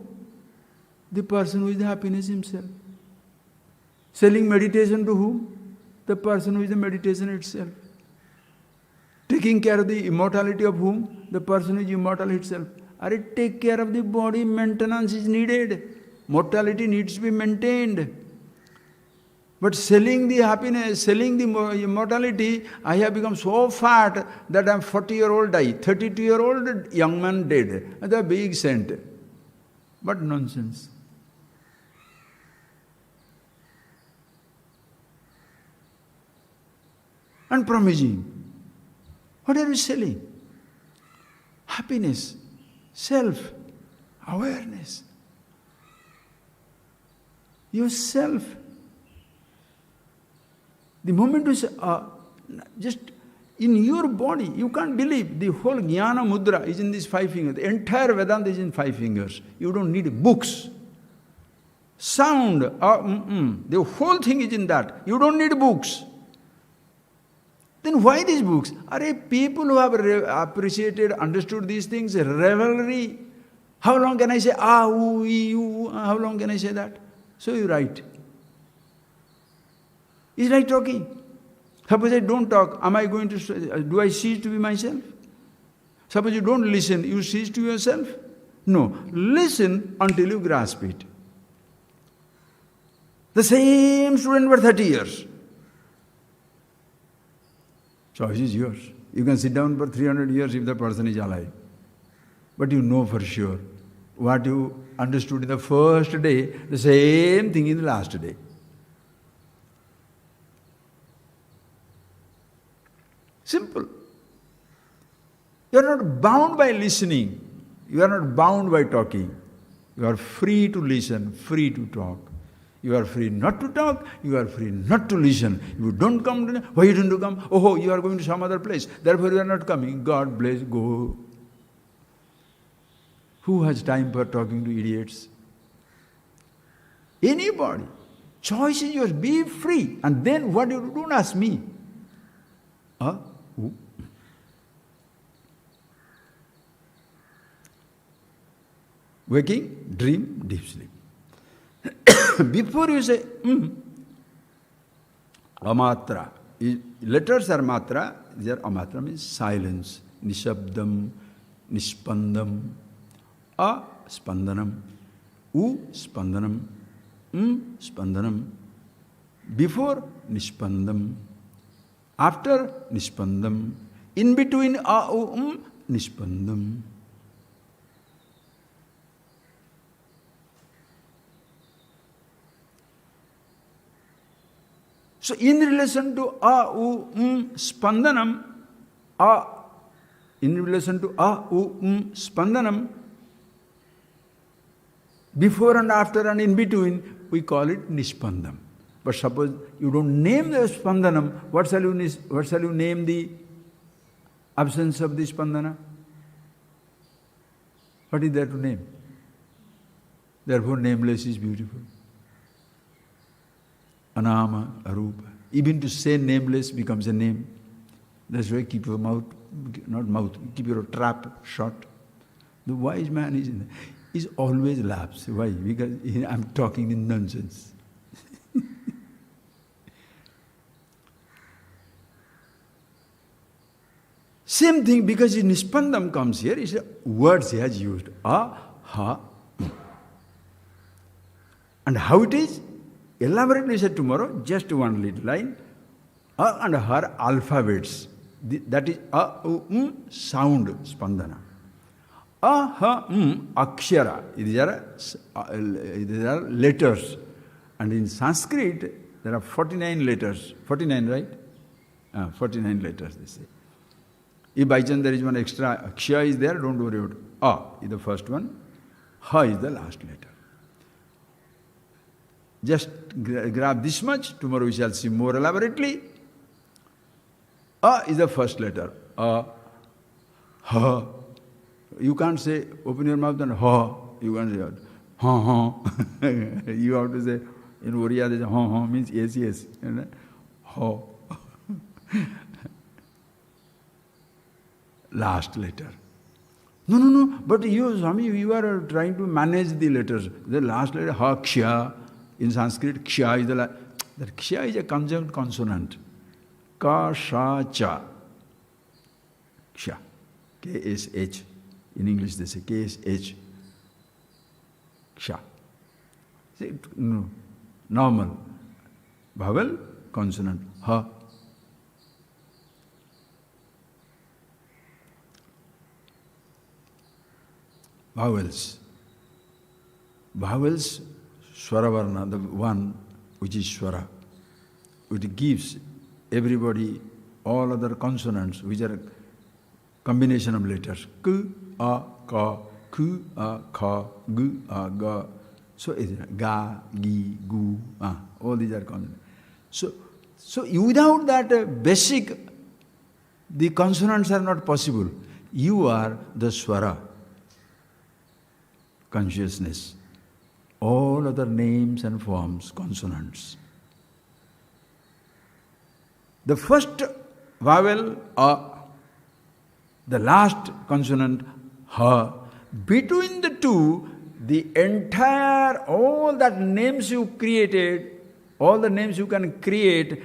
The person who is the happiness himself. Selling meditation to whom? The person who is the meditation itself. Taking care of the immortality of whom? The person who is immortal itself. Take care of the body, maintenance is needed. Mortality needs to be maintained. But selling the happiness, selling the immortality, I have become so fat that I am 40-year-old died, 32-year-old young man dead. The big saint. But nonsense. And promising. What are you selling? Happiness, self, awareness. Yourself. The moment you say, just in your body, you can't believe the whole Jnana Mudra is in these 5 fingers. The entire Vedanta is in 5 fingers. You don't need books. Sound, the whole thing is in that. You don't need books. Then why these books? People who have appreciated, understood these things, revelry. How long can I say, how long can I say that? So you write. Is like talking. Suppose I don't talk, am I going to, do I cease to be myself? Suppose you don't listen, you cease to yourself? No. Listen until you grasp it. The same student for 30 years. Choice is yours. You can sit down for 300 years if the person is alive. But you know for sure, What you understood in the first day, the same thing in the last day. Simple. You are not bound by listening. You are not bound by talking. You are free to listen, free to talk. You are free not to talk, you are free not to listen. You don't come, why you don't come? Oh, you are going to some other place, therefore you are not coming. God bless, go. Who has time for talking to idiots? Anybody. Choice is yours, be free. And then what you do, don't ask me. Who? Waking, dream, deep sleep. Before you say, amatra. Letters are matra, they are amatra means silence. Nishabdam, nispandam, a spandanam, u spandanam, spandanam. Before nispandam, after nispandam, in between a, u, nispandam. So in relation to a, u, spandanam, in relation to a, u, spandanam, before and after and in between, we call it nispandam. But suppose you don't name the spandanam, what shall you name the absence of the spandana? What is there to name? Therefore, nameless is beautiful. Anama, arupa. Even to say nameless becomes a name. That's why keep your mouth, not mouth, keep your trap shut. The wise man is always laughs. Why? Because I'm talking in nonsense. Same thing, because in nispandam comes here, it's words he has used. A, ha, and how it is? Elaborately said tomorrow, just one little line. A and her alphabets. That is a, u, sound, spandana. A, ha, akshara. These are letters. And in Sanskrit, there are 49 letters. 49, right? 49 letters, they say. If by chance there is one extra aksha is there, don't worry about it. A is the first one. Ha is the last letter. Just grab this much, tomorrow we shall see more elaborately. A is the first letter. A, ha. You can't say, open your mouth and ha. You can't say, ha, ha. You have to say, in Oriya, they say, ha, ha, means yes, yes. Ha. Last letter. No, but you, Swami, you are trying to manage the letters. The last letter, ha, ksha. In Sanskrit, ksha is the last. That ksha is a conjunct consonant. Ka, sha, cha. Ksha. K-S-H. In English they say K-S-H. Ksha. No. Normal. Vowel, consonant. Ha. Vowels. Vowels, Swaravarna, the one which is Swara, which gives everybody all other consonants, which are a combination of letters. K, a, ka, ku, a, kha, gu, a, ga. So it's ga, gi, gu, a. All these are consonants. So without that basic, the consonants are not possible. You are the Swara, consciousness. All other names and forms, consonants. The first vowel, a, the last consonant, ha. Between the two, the entire, all that names you created, all the names you can create,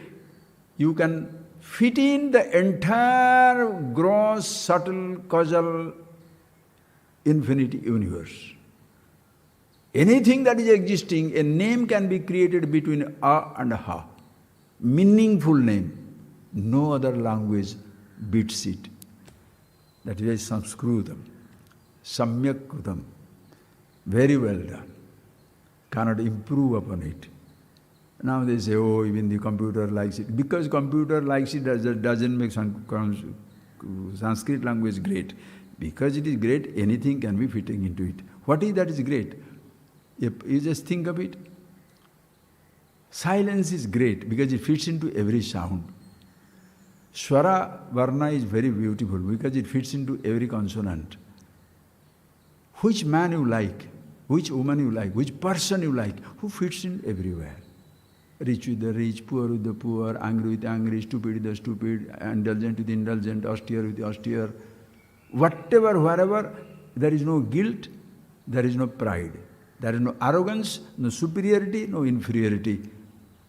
you can fit in the entire gross, subtle, causal, infinite universe. Anything that is existing, a name can be created between a and ha. Meaningful name. No other language beats it. That is Sanskritam. Samyak Krutam. Very well done. Cannot improve upon it. Now they say, oh, even the computer likes it. Because computer likes it doesn't make Sanskrit language great. Because it is great, anything can be fitting into it. What is that is great? You just think of it. Silence is great because it fits into every sound. Swara Varna is very beautiful because it fits into every consonant. Which man you like, which woman you like, which person you like, who fits in everywhere. Rich with the rich, poor with the poor, angry with the angry, stupid with the stupid, indulgent with the indulgent, austere with the austere. Whatever, wherever, there is no guilt, there is no pride. There is no arrogance, no superiority, no inferiority.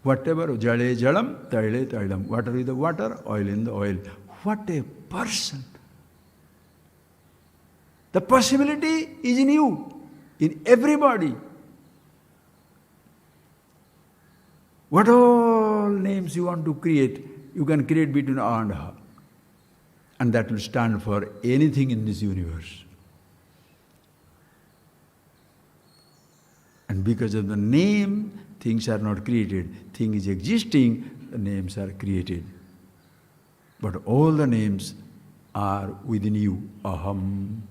Whatever, jale jalam, taile tailam. Water is the water, oil in the oil. What a person! The possibility is in you, in everybody. What all names you want to create, you can create between A and Ha. And that will stand for anything in this universe. And because of the name, things are not created. Thing is existing, the names are created. But all the names are within you. Aham,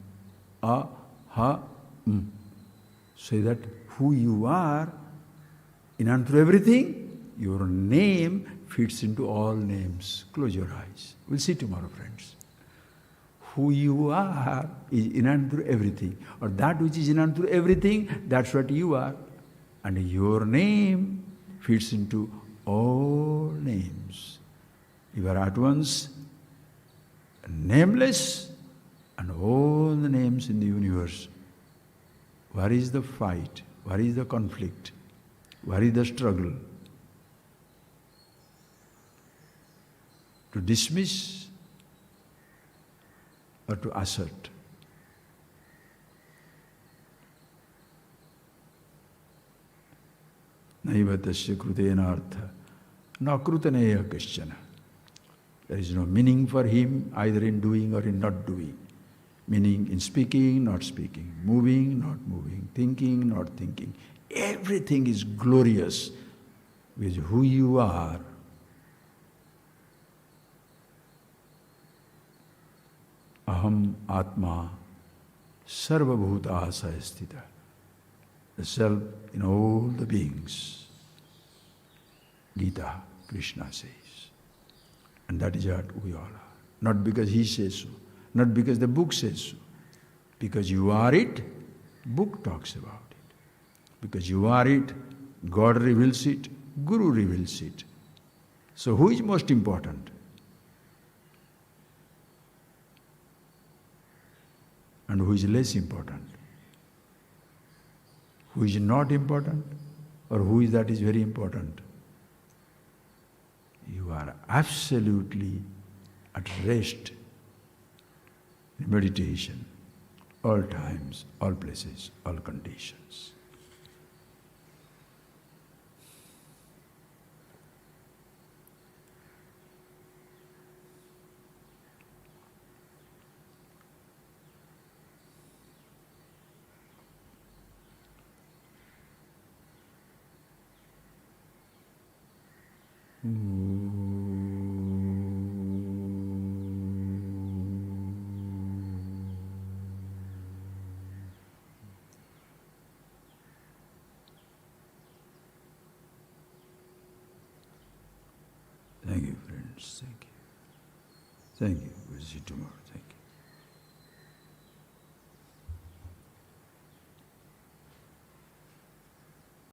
aham. So that who you are, in and through everything, your name fits into all names. Close your eyes. We'll see tomorrow, friends. Who you are is in and through everything. Or that which is in and through everything, that's what you are. And your name fits into all names. You are at once nameless and all the names in the universe. Where is the fight? Where is the conflict? Where is the struggle? To dismiss or to assert? Naiva tasya krutena artha na krutaneya kaschana. There is no meaning for him either in doing or in not doing. Meaning in speaking, not speaking, moving, not moving, thinking, not thinking. Everything is glorious with who you are. Aham Atma Sarva Bhutasaya Sthita. The self in all the beings. Gita, Krishna says. And that is what we all are. Not because he says so, not because the book says so. Because you are it, book talks about it. Because you are it, God reveals it, Guru reveals it. So who is most important? And who is less important? Who is not important? Or who is that is very important? You are absolutely at rest in meditation, all times, all places, all conditions. Thank you, friends. Thank you. Thank you. We'll see you tomorrow. Thank you.